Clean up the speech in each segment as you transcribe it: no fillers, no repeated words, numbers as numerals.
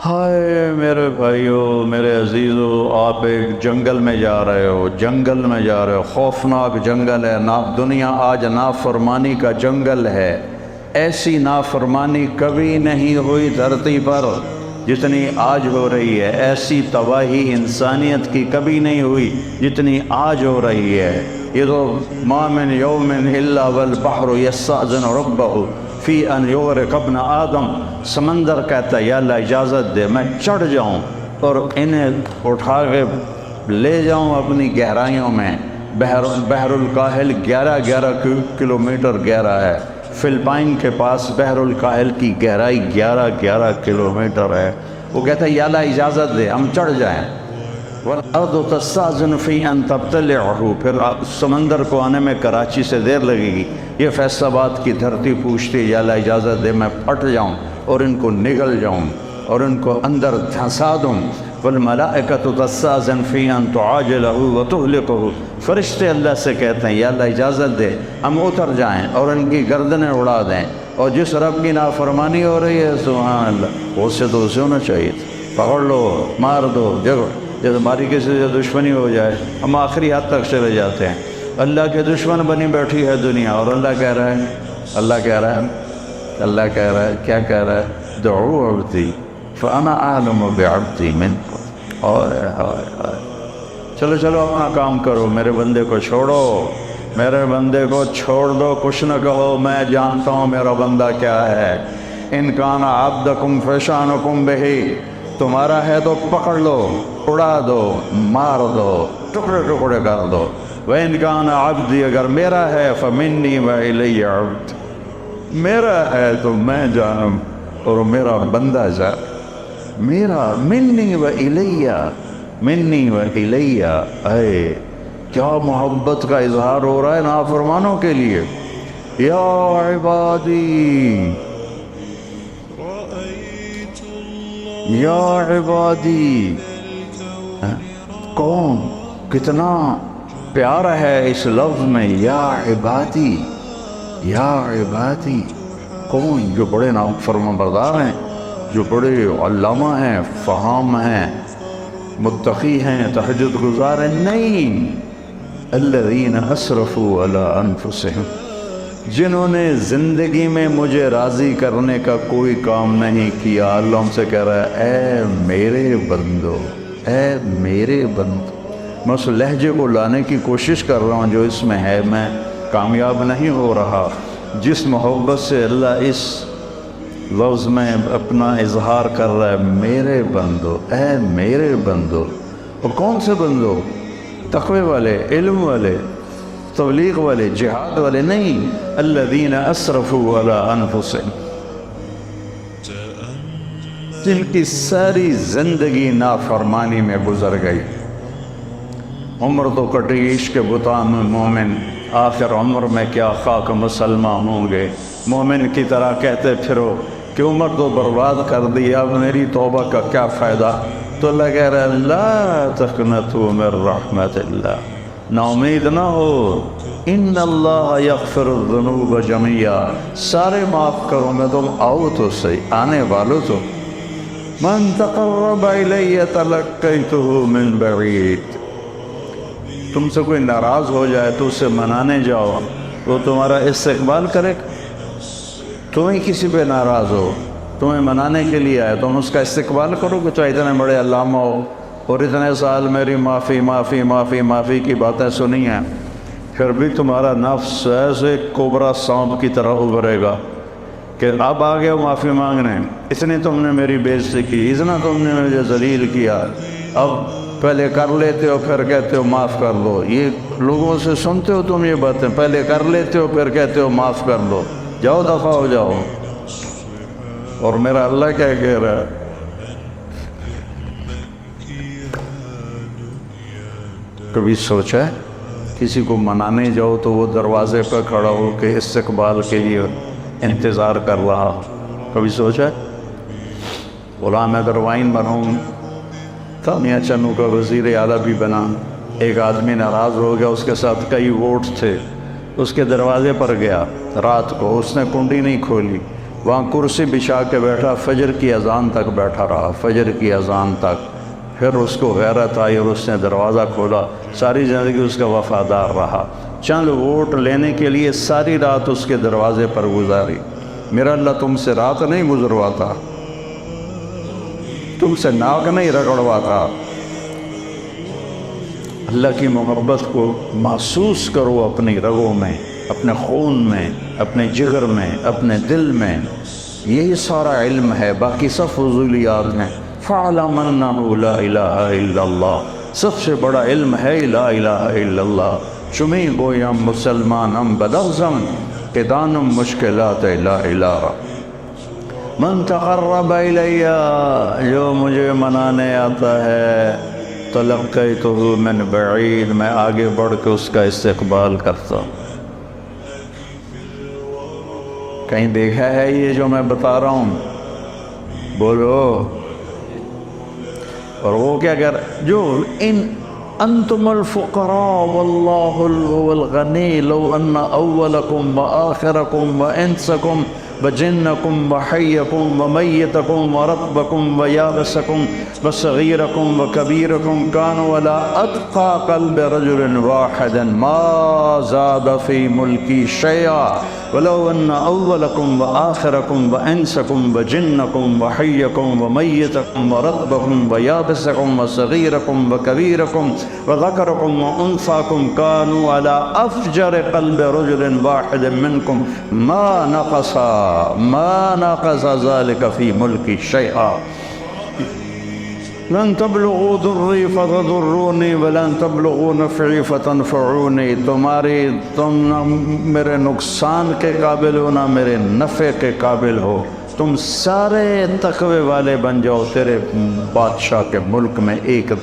ہائے میرے بھائیو، میرے عزیزو، آپ ایک جنگل میں جا رہے ہو، جنگل میں جا رہے ہو، خوفناک جنگل ہے۔ دنیا آج نافرمانی کا جنگل ہے۔ ایسی نافرمانی کبھی نہیں ہوئی دھرتی پر جتنی آج ہو رہی ہے۔ ایسی تباہی انسانیت کی کبھی نہیں ہوئی جتنی آج ہو رہی ہے۔ یہ تو ما من یوم الا والبحر یستأذن ربہ فی ان یغرق ابن آدم، سمندر کہتا ہے یا اللہ اجازت دے میں چڑھ جاؤں اور انہیں اٹھا کے لے جاؤں اپنی گہرائیوں میں۔ بحر الکاہل 11 کلومیٹر گہرا ہے۔ فلپائن کے پاس بحر الکاہل کی گہرائی 11 کلومیٹر ہے۔ وہ کہتا ہے یا اللہ اجازت دے ہم چڑھ جائیں۔ وَالْأَرْضُ تَسْتَأْذِنُ فِي أَن تَبْتَلِعَهُ، پھر سمندر کو آنے میں کراچی سے دیر لگے گی۔ یہ فیصل آباد کی دھرتی پوچھتی یا اللہ اجازت دے میں پھٹ جاؤں اور ان کو نگل جاؤں اور ان کو اندر دھنسا دوں۔ وَالْمَلَائِكَةُ تَسْتَأْذِنُ فِي أَن تُعَاجِلَهُ وَتُهْلِكَهُ، فرشتے اللہ سے کہتے ہیں یا اللہ اجازت دے ہم اتر جائیں اور ان کی گردنیں اڑا دیں۔ اور جس رب کی نافرمانی ہو رہی ہے سبحان اللہ، اس سے تو اسے ہونا چاہیے تھا، پکڑ لو مار دو جگہ۔ جب ہماری کسی سے دشمنی ہو جائے ہم آخری حد تک چلے جاتے ہیں۔ اللہ کے دشمن بنی بیٹھی ہے دنیا، اور اللہ کہہ رہا ہے کیا کہہ رہا ہے دعو عبدی فانا اعلم بعبدی منکم۔ اور چلو اپنا کام کرو، میرے بندے کو چھوڑو، میرے بندے کو چھوڑ دو، کچھ نہ کہو، میں جانتا ہوں میرا بندہ کیا ہے۔ ان کان عبدکم فشانکم بہی، تمہارا ہے تو پکڑ لو، اڑا دو، مار دو، ٹکڑے کر دو۔ وَإِنْ كَانَ عَبْدِي، اگر میرا ہے فَمِنِّي وَإِلَيَّ عَبْدِ، میرا ہے تو میں جانم اور میرا بندہ جان میرا۔ مِنِّي وَإِلَيَّ، اے کیا محبت کا اظہار ہو رہا ہے نافرمانوں کے لیے۔ یا عبادی یا عبادی، کون کتنا پیارا ہے اس لفظ میں یا عبادی، یا عبادی۔ کون؟ جو بڑے فرمان بردار ہیں، جو بڑے علامہ ہیں، فہام ہیں، متقی ہیں، تہجد گزار ہیں؟ نہیں، الذین اسرفوا علی انفسہم، جنہوں نے زندگی میں مجھے راضی کرنے کا کوئی کام نہیں کیا۔ اللہ ہم سے کہہ رہا ہے اے میرے بندو، اے میرے بندو، میں اس لہجے کو لانے کی کوشش کر رہا ہوں جو اس میں ہے، میں کامیاب نہیں ہو رہا۔ جس محبت سے اللہ اس لفظ میں اپنا اظہار کر رہا ہے، میرے بندو، اے میرے بندو۔ اور کون سے بندو؟ تقوی والے، علم والے، تبلیغ والے، جہاد والے نہیں۔ الذین اسرفوا علی انفسہم، جن کی ساری زندگی نافرمانی میں گزر گئی۔ عمر تو کٹی عشق بتاں میں مومن، آخر عمر میں کیا خاک مسلمان ہوں گے۔ مومن کی طرح کہتے پھرو کہ عمر تو برباد کر دی، اب میری توبہ کا کیا فائدہ۔ تو اللہ کہہ رہا ہے لا تقنطوا من رحمت اللہ، نا امید نہ ہو، ان اللہ یغفر الذنوب جميعا، سارے معاف کرو میں، تم آؤ تو صحیح، آنے والو تو۔ من تقرب الی تلقیتہ من بعید، تم سے کوئی ناراض ہو جائے تو اسے منانے جاؤ، وہ تمہارا استقبال کرے۔ تمہیں کسی پہ ناراض ہو، تمہیں منانے کے لیے آئے، تم اس کا استقبال کرو کہ چاہے اتنے بڑے علامہ ہو اور اتنے سال میری معافی کی باتیں سنی ہیں، پھر بھی تمہارا نفس ایسے کوبرا سانپ کی طرح ابھرے گا کہ اب آ گیا معافی مانگنے، اتنی تم نے میری بے عزتی کی، اتنا تم نے مجھے ذلیل کیا، اب پہلے کر لیتے ہو پھر کہتے ہو معاف کر دو۔ یہ لوگوں سے سنتے ہو تم یہ باتیں، پہلے کر لیتے ہو پھر کہتے ہو معاف کر دو، جاؤ دفع ہو جاؤ۔ اور میرا اللہ کیا کہہ رہا ہے؟ کبھی سوچا ہے کسی کو منانے جاؤ تو وہ دروازے پہ کھڑا ہو کے استقبال کے لیے انتظار کر رہا ہو؟ کبھی سوچا ہے؟ غلام حیدر وائن مرحوم تھا، میاں چنو کا وزیر اعلیٰ بھی بنا، ایک آدمی ناراض ہو گیا، اس کے ساتھ کئی ووٹ تھے، اس کے دروازے پر گیا رات کو، اس نے کنڈی نہیں کھولی، وہاں کرسی بچھا کے بیٹھا، فجر کی اذان تک بیٹھا رہا، فجر کی اذان تک۔ پھر اس کو غیرت آئی اور اس نے دروازہ کھولا، ساری زندگی اس کا وفادار رہا، چند ووٹ لینے کے لیے ساری رات اس کے دروازے پر گزاری۔ میرا اللہ تم سے رات نہیں گزرواتا، تم سے ناک نہیں رگڑواتا۔ اللہ کی محبت کو محسوس کرو اپنی رگوں میں، اپنے خون میں، اپنے جگر میں، اپنے دل میں۔ یہی سارا علم ہے، باقی سب فضولیات ہیں۔ فَاعْلَمْ أَنَّهُ لَا إِلَهَ إِلَّا اللَّهُ، سب سے بڑا علم ہے لا الہ الا اللہ۔ چمی گویم مسلمانم بلغزم کہ دانم مشکلات لا الہ۔ من تقرب الیہ، جو مجھے منانے آتا ہے، تلقیتہ من بعید، میں آگے بڑھ کے اس کا استقبال کرتا ہوں۔ کہیں دیکھا ہے یہ جو میں بتا رہا ہوں؟ بولو۔ اور وہ کیا کر جو ان انتم الفقراء واللہ هو الغنی لو ان اولکم وآخرکم وانسکم وجنکم وحیکم ومیتکم ورطبکم ویابسکم وصغیرکم وکبیرکم کانوا علی اتقى قلب رجل واحد ما زاد فی ملکی شیئا ولو ان اولکم وآخرکم وانسکم وجنکم وحیکم ومیتکم ورطبکم ویابسکم وصغیرکم وکبیرکم وذکرکم وانثاکم کانوا علی افجر قلب رجل واحد منکم ما نقص ذلك في ملکی شیئا لن تبلغوا ضری فتضرونی ولن تبلغوا نفعی فتنفعونی، تم نہ میرے نقصان کے قابل ہو نہ میرے نفع کے قابل ہو، تم سارے تقوی والے بن جاؤ، تیرے بادشاہ کے ملک میں ایک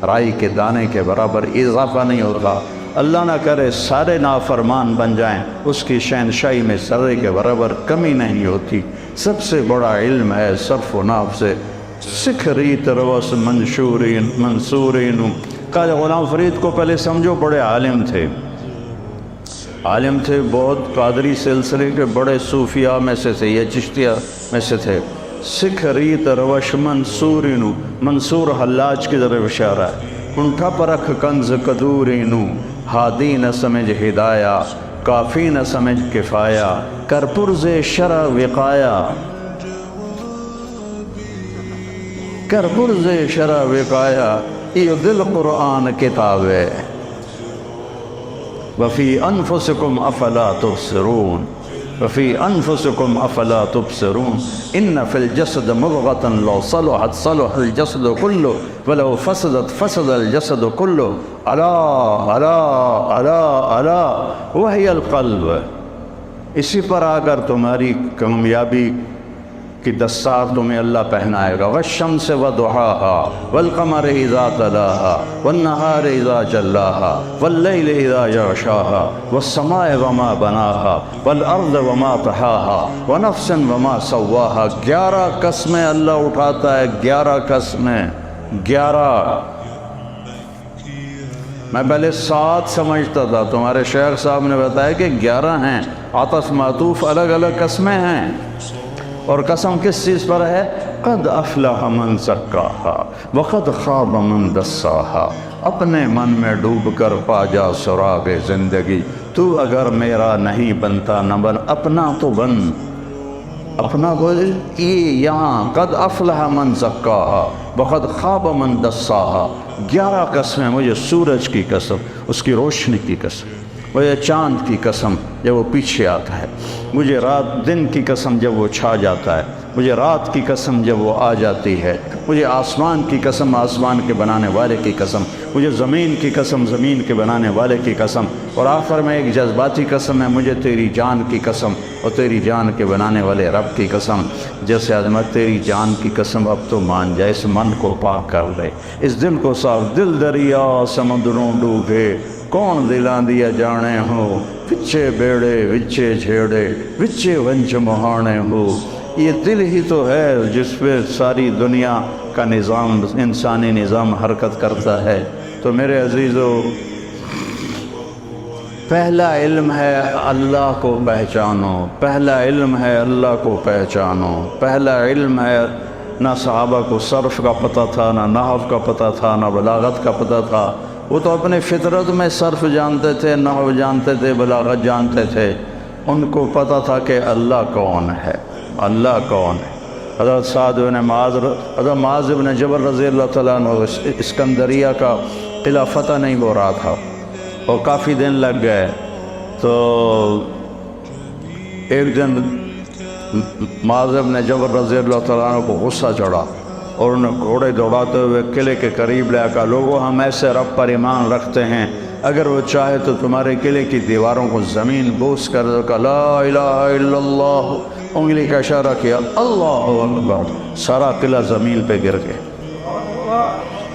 رائی کے دانے کے برابر اضافہ نہیں ہوتا۔ اللہ نہ کرے سارے نافرمان بن جائیں، اس کی شہنشاہی میں ذرے کے برابر کمی نہیں ہوتی۔ سب سے بڑا علم ہے صرف و ناف سے سکھ ریت روس منشورین منصورین۔ قاضی غلام فرید کو پہلے سمجھو بڑے عالم تھے، عالم تھے بہت، قادری سلسلے کے بڑے صوفیاء میں سے تھے، یہ چشتیہ میں سے تھے۔ سکھ ریت روش منصورین، منصور حلاج کی طرف اشارہ ہے۔ کنٹھا پرکھ کنز قدورینو، ہادی نہ سمجھ ہدایہ، کافی نہ سمجھ کفایہ، کر پرز شرع وقایا، کر پرز شرع وقایا، یہ دل قرآن کتاب ہے۔ وفی انفسکم افلا تبصرون، وفی انفسکم افلا تبصرون، ان فی الجسد مضغۃ لو صلحت صلح الجسد کلہ ولو فسدت فسد الجسد کلہ، الا الا الا الا وہی القلب۔ اسی پر آ کر تمہاری کامیابی کی دستار تمہیں اللہ پہنائے گا۔ والشمس وضحاها والقمر اذا تلاها والنہار اذا جلاها واللیل اذا یغشاها والسماء وما بناها والارض وما طحاها ونفس وما سواها۔ 11 قسمیں اللہ اٹھاتا ہے، 11 قسمیں، 11۔ میں پہلے 7 سمجھتا تھا، تمہارے شیخ صاحب نے بتایا کہ 11 ہیں، عطف معطوف الگ الگ قسمیں ہیں۔ اور قسم کس چیز پر ہے؟ قد افلح من زکاہا وقد خاب من دساہا۔ اپنے من میں ڈوب کر پا جا سراغ زندگی، تو اگر میرا نہیں بنتا نہ بن، اپنا تو بن، اپنا بول۔ یہ یہاں قد افلح من زکاہا وقد خواب من دساہا، 11 قسمیں، مجھے سورج کی قسم، اس کی روشنی کی قسم، مجھے چاند کی قسم جب وہ پیچھے آتا ہے، مجھے رات دن کی قسم جب وہ چھا جاتا ہے، مجھے رات کی قسم جب وہ آ جاتی ہے، مجھے آسمان کی قسم، آسمان کے بنانے والے کی قسم، مجھے زمین کی قسم، زمین کے بنانے والے کی قسم، اور آخر میں ایک جذباتی قسم ہے، مجھے تیری جان کی قسم اور تیری جان کے بنانے والے رب کی قسم۔ جیسے عظمت تیری جان کی قسم، اب تو مان جائے، اس من کو پاک کر لے، اس دل کو صاف، دل دریا سمندروں ڈوبے، کون دلاں دیا جانے ہو، وچے بیڑے وچے جھیڑے وچے ونج مہانے ہو۔ یہ دل ہی تو ہے جس پہ ساری دنیا کا نظام، انسانی نظام حرکت کرتا ہے۔ تو میرے عزیزو، پہلا علم ہے اللہ کو پہچانو، پہلا علم ہے اللہ کو پہچانو، پہلا علم ہے۔ نہ صحابہ کو صرف کا پتہ تھا، نہ نحو کا پتہ تھا، نہ بلاغت کا پتہ تھا۔ وہ تو اپنے فطرت میں صرف جانتے تھے، نحو جانتے تھے، بلاغت جانتے تھے۔ ان کو پتہ تھا کہ اللہ کون ہے، اللہ کون ہے۔ حضرت سعد بن معاذ، حضرت معاذ بن جبل رضی اللہ تعالیٰ عنہ اسکندریہ کا قلعہ فتح نہیں ہو رہا تھا اور کافی دن لگ گئے، تو ایک دن معاذ بن جبل رضی اللہ تعالیٰ عنہ کو غصہ چڑھا اور انہیں گھوڑے دوڑاتے ہوئے قلعے کے قریب لے کہا، لوگوں ہم ایسے رب پر ایمان رکھتے ہیں، اگر وہ چاہے تو تمہارے قلعے کی دیواروں کو زمین بوس کر دے گا۔ لا الہ الا اللہ، انگلی کا اشارہ کیا، اللہ اکبر، سارا قلعہ زمین پہ گر گیا۔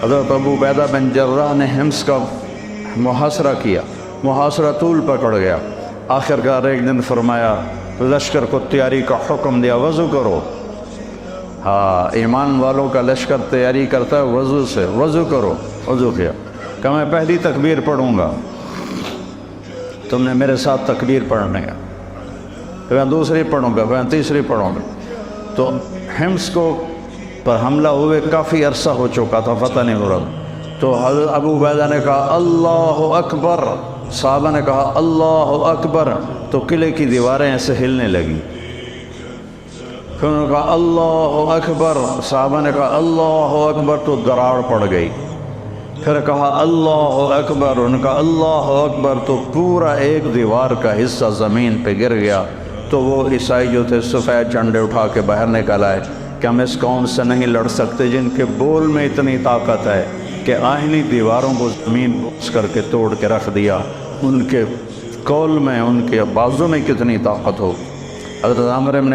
حضرت ابو عبیدہ بن جراح نے حمص کا محاصرہ کیا، محاصرہ طول پکڑ گیا۔ آخر کار ایک دن فرمایا، لشکر کو تیاری کا حکم دیا، وضو کرو۔ ہاں، ایمان والوں کا لشکر تیاری کرتا ہے وضو سے، وضو کرو۔ وضو کیا، کہ میں پہلی تکبیر پڑھوں گا، تم نے میرے ساتھ تکبیر پڑھنے کا، پھر میں دوسری پڑھوں گا، پھر میں تیسری پڑھوں گا۔ تو حمص کو پر حملہ ہوئے کافی عرصہ ہو چکا تھا، فتح نہیں ہو رہا۔ تو حضرت ابو عبیدہ نے کہا اللہ اکبر، صحابہ نے کہا اللہ اکبر، تو قلعے کی دیواریں ایسے ہلنے لگیں۔ پھر انہوں نے کہا اللہ اکبر، صحابہ نے کہا اللہ اکبر، تو دراڑ پڑ گئی۔ پھر کہا اللہ اکبر، انہوں نے کہا اللہ اکبر، تو پورا ایک دیوار کا حصہ زمین پہ گر گیا۔ تو وہ عیسائی جو تھے سفید جھنڈے اٹھا کے باہر نکل آئے کہ ہم اس قوم سے نہیں لڑ سکتے جن کے بول میں اتنی طاقت ہے کہ آہنی دیواروں کو زمین بوس کر کے توڑ کے رکھ دیا، ان کے قول میں، ان کے بازو میں کتنی طاقت ہو۔ حضرت عامر بن